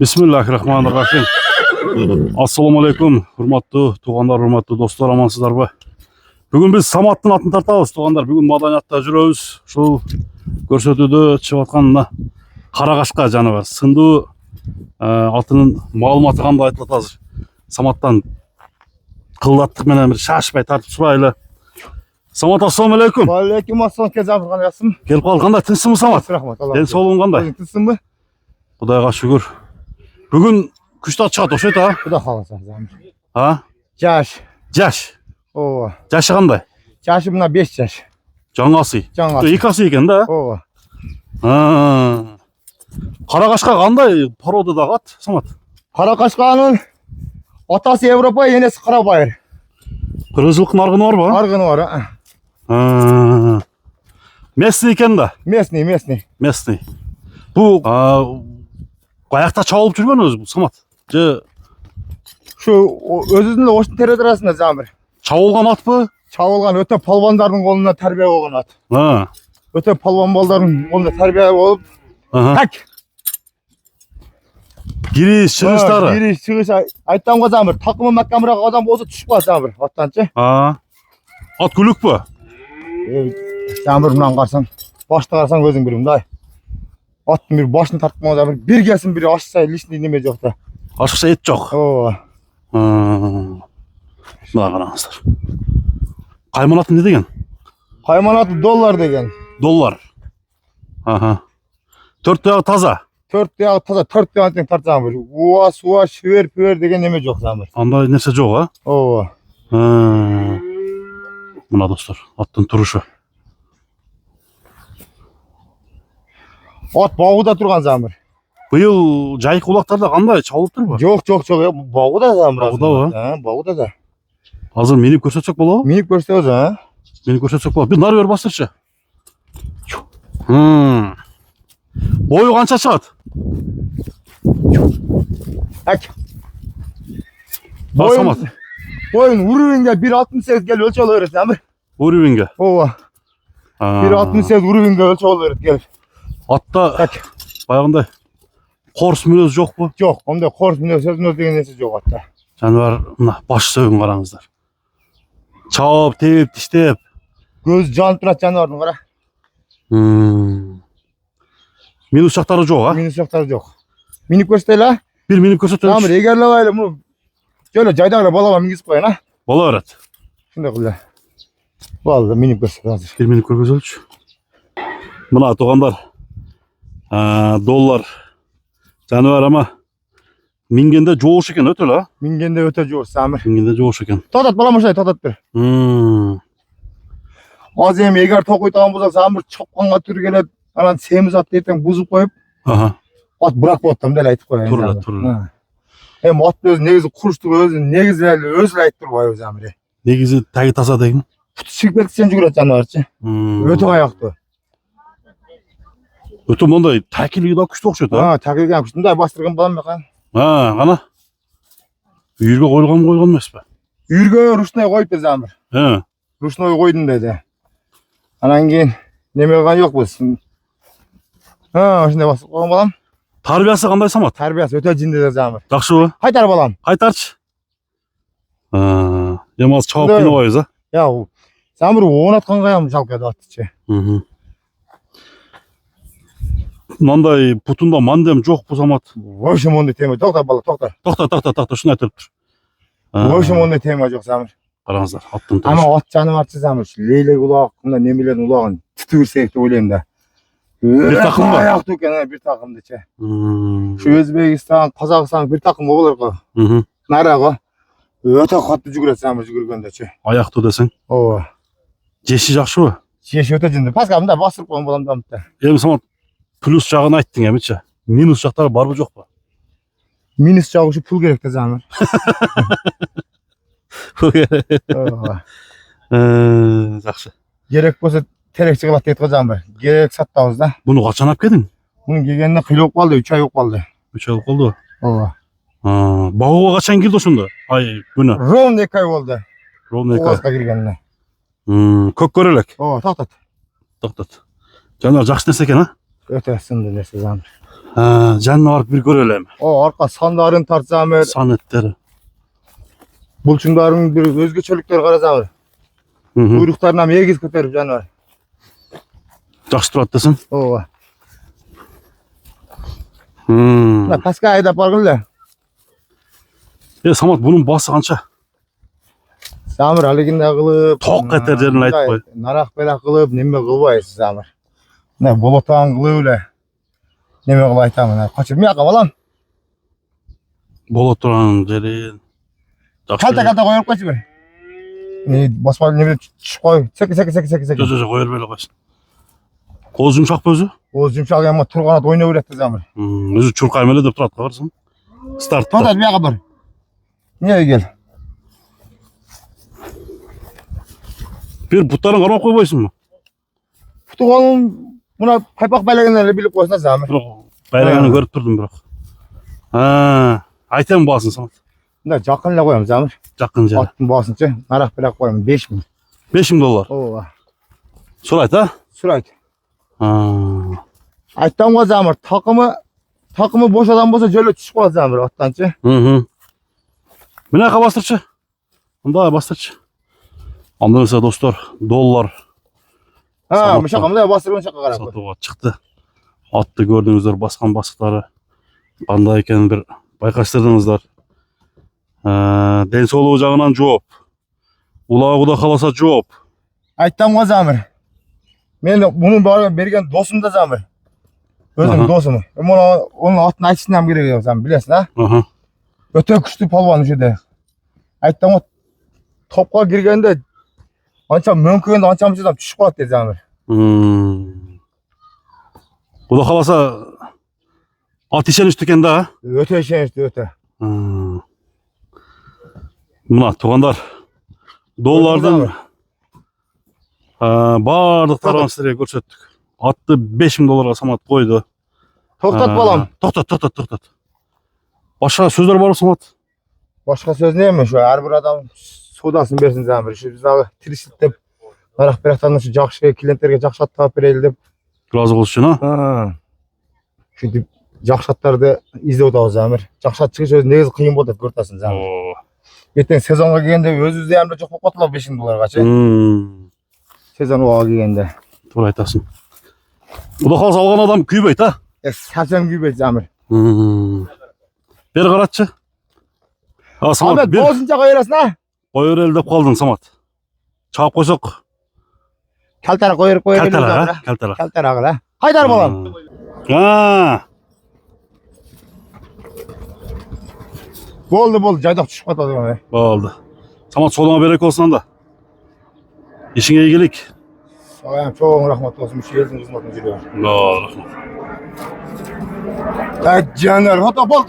Bismillahirrahmanirrahim. Assalamu alaikum, hurmatlı tuğanlar, hurmatlı dostlar, amansızlarбы? Бүгін біз Саматтың атын тартабыз, туғандар. Бүгін маданиятта жүрөбүз. Ушул көрсөтүүдө чыгып аткан мына карагашка жаныбар сындуу атынын маалыматы кандай айтылат азыр. Саматтан кылдаттык менен бир шашпай тартып сурайлы. Самат, ассаламу алейкум. Алейкум ассалам, кезамыр кандайсың? Келип калдың, кандай, тынчсыңбы Самат? Рахмат, Ден соолугуң кандай? Тынчсыңбы? Кудайга шүгүр. Бүгүн күчтүү ат чыгат окшойт, а? Кудай кааласа, замыр. А? Жаш. Жаш. Ооба. Жашы кандай? Жашы мына 5 жаш. Жаңасы. Жаңасы. Эки асы экен да? Ооба. Карагашка кандай породадагы ат, Самат? Каракашканын атасы Европа, энеси Карабайыр. Кыргызчылыктын аргыны барбы? Аргыны бар. Местный экен да? Местный. Местный. Бу каякта чабылып жүргөнүбүз бул, Самат? Же Şu өзүнүн оштун территориясында замыр. чабылган атпы? Чабылган өтө палвандардын колуна тарбия болгон ат. Өтө палван балдардын колуна тарбия болуп, так. Кириш, чыгыштары. Кириш, чыгыш айттам го замыр. Такымы маккамыраак адам болсо түшүп калат замыр аттанчы. Ат күлүкпү? Замыр мынан карасаң, башты карасаң өзүң билиң да. Аттын бир башын тарткан замыр, бир кесим бир ашса лишний неме жок да. Ашыкча эт жок. Ооба. Мына караңыздар. Кайман аты эмне деген? Кайман аты $, деген. Доллар. Төрт аяғы таза. Төрт аяғы таза, төрт аяғы тартсаң бир. Уа, шүвер деген неме жок замыр. Андай нерсе жок, а? Ооба. Мына достор, аттын турушу. Ат багууда турган замыр. Быйыл жайык улактарда кандай чабылып турбу? Жок, багууда замыр. Багуудабы? Багууда. Азыр минип көрсөтсөк болобу? Минип көрсөбүз, а? Минип көрсөтсөк болот. Бир нары бер бастырчы. Бою канча чыгат? Так. Самат. Boyun uruvinge 1.68 gel ölçü oluyor zamır. Uruvinge. Ova. 1.68 uruvinge ölçü oluyor gel. Atta bayağında korus мүнөз жок бу? Жок, онда корс мүнөз деген нерсе жок атта. Жаныбар мына баш сөөгүн караңыздар. Чаап, тебип, тиштеп. Көз жанып турат жаныбардын кара. Минус жактары жок, а? Минус жактары жок. Минип көрсөтөлө? Бир минип көрсөтөлү. Замыр эгерлебайлы муну. Жөлө жайдагыла балага мингизип коюн, а? Бола берет. Шундай кылды. Болду, минип көрсөтө азыр. Бир минип көргөзөлүчү. Мына туугандар. $. Жаныбар ама мингенде жоош экен өтө эле, а? Мингенде өтө жоош замыр. Мингенде жоош экен. Токтот балам ошой, токтот бир. Азыр эми эгер токуйтаган болсо замыр чопконго тур келет, анан семиз атты эртең бузуп коюп, ат бырак болот да, мындай айтып коеюн. Туура. Эми аттын өзү негизи курчтук негизи өзү айтып турбайбы замыр. Негизи таги таза деген. Пут чыгып кетсен жүгүрөт жаныбарчы. Өтө аяктуу. Өтө мондай такилиги да күчтүү окшойт, а? Такилиги күчтүү. Мындай бастырган балам экен. Кана. Үйүргө койгон эмеспи? Үйүргө ручной коюптур замыр. Ручной койдум деди. Анан кийин неме кылган жокпуз. Ошондой басып койгон балам. Тарбиясы кандай, Самат? Тарбиясы өтө жиндүү замыр. Жакшыбы? Кайтар балам. Кайтарчы. Эми азыр чабып кыйнабайбыз, а? Я, замыр оңонаткан каям жалкайды аттычы. Мындай путунда мандем жокпу, Самат? Вообще мондай тема. Токта бала, токта. Токта, ушуну айтып тур. Вообще мондай тема жок замыр. Караңыздар, аттын турушу. Ана ат жаныбарчы замыр. Лейлек улак, мына немелердин улагын титибир сейф деп ойлойм да. Бир такым бар. Аяктуу экен, бир такымдычы. Şu Өзбекистан, Казакстан бир такым болор го. Нарагы. Өтө катты жүгүрөт замыр жүгүргөндөчү. Аяктуу десең. Ооба. Жеши жакшыбы? Жеши өтө жиндүү. Паска мындай басырып койгон балам да мындай. Эми Самат плюс жагын айттың эмичи? Минус жактары барбы жокпу? Минус жагы ушу пул керек да замыр. Жакшы. Керек болсо терекчи кылат дейт го замыр. Керек сатабыз да. Буну качан алып келдиң? Мунун келгенине кыйлап калды, 3 ай болуп калды. 3 ай болуп калды. Ооба. Багууга качан келди ошондо? Ай, күнү. Ровно 2 ай болду. Ровно 2 ай. Оозга киргенине. Көк көрө элек. Ооба, токтот. Токтот. Жанар жакшы нерсе экен, а? Өтө сынды нерсе замыр. Canına varıp bir görelim. O arka sandarın tartsamır. Sanetleri. Bulçunların bir özgeçelikleri qarasabır. Hı hı. Buyruklarına megiz köterip canlar. Жақсы тұрады десің? Ova. Hmm. Mına paska ayda bargınlar. Самат, бұның басы қанша? Samır haliginde kılıp. Tok keter jerini aytып koy. Narak belak kılıp neme kılbayız samır. Ne bolotan kılıp neme kılıp aytamın. Kaçır mı yaka balam? Бола тұрған жерін. Kalta koyup kaçır bir. Basmalı neme koy. Seki. Жо, қойыр беле қойсын. Қол жұмшақ па өзі? Oğuz yumuşak ama turganat oyna öğretti zamır. Өзі чурқай меле деп тұрады қарасың. Стартта. Totat bir yaka bir. Niye gel? Bir бұттарын қармап қойбайсың ба? Kutu kolun buna kaypak belgelerle bilip koysun zamır. Бірақ байлағанын көріп тұрдым бірақ. Айтамын басын Самат. Bunda jakınla koyalım zamır. Жақын жері. Attın basınca narak belak koyalım. 5.000. $5000. Ova. Сол айт, а? Sürayt. Ha. Ayttan koy zamır. Takımı boş adam bolsa şöyle düşüp koy zamır attançı. Hı. Mine aka bastırçı. Mında bastırçı. Анда mesela dostlar, dollar Ha, Sabah muşakamı da bastırın şaka karab. сатуға çıktı. Atты gördüңүздөр, басқан бастықтары. Қандай екенін бір байқаштырдыңыздар. Ден соолугу жагынан жооп. Улаа Кудай кааласа жооп. Ayttan koy zamır. Men bunun bana bergen dostum da zamır. Aha. Özüm dostum. Onun atını açsınam gerek yok zamır bilesin ha. Aha. Öte güçlü palvan şurada. Ayttan koy topqa girgende ança mümkün ançamızdan düşüp kaldı dedi zamır. Кудай кааласа ат ишеничті экен да. Öte işenişti öte. Мына туугандар, доллардын баардык тарабын силерге көрсөттүк. Атты $5000 Самат койду. Toktat balam. Токтот. Башка сөздөр барбы Самат? Başka söz ne mi şu? Her bir adam sodasını versin zamır. Şu biz abi tirişiltip narak biraktan şu jakşı klientlerge jakşat tap bereli dep. Разы болуш үчүн, а? Ha. Şu dip jakşatарды izlep da zamır. Jakşat çıkış öz negiz kıyın boldu görtasın zamır. Ертең sezonga kelgende özüzde hem de çok kokotulap $5000 çı. Sezon oğa kelgende. Туура айтасың. Кудай кааласа алган адам күйбөйт, а? Sasem gibi zamır. Бери карачы. Самат, Ahmet бир bozunca koyarasın ha. кое берели деп калдың, Самат. Чаап койсок. Kaltara koyar Калтара. Kaltara ağla. Haydar balam. Boldu jaydak düşüp katadı. Болду. Самат, солуңа берек болсун анда. Ишиңе ийгилик. Sağ çok rahmat olsun. Şu yerin hizmetini veriyor. Рахмат. Caner, hata bol.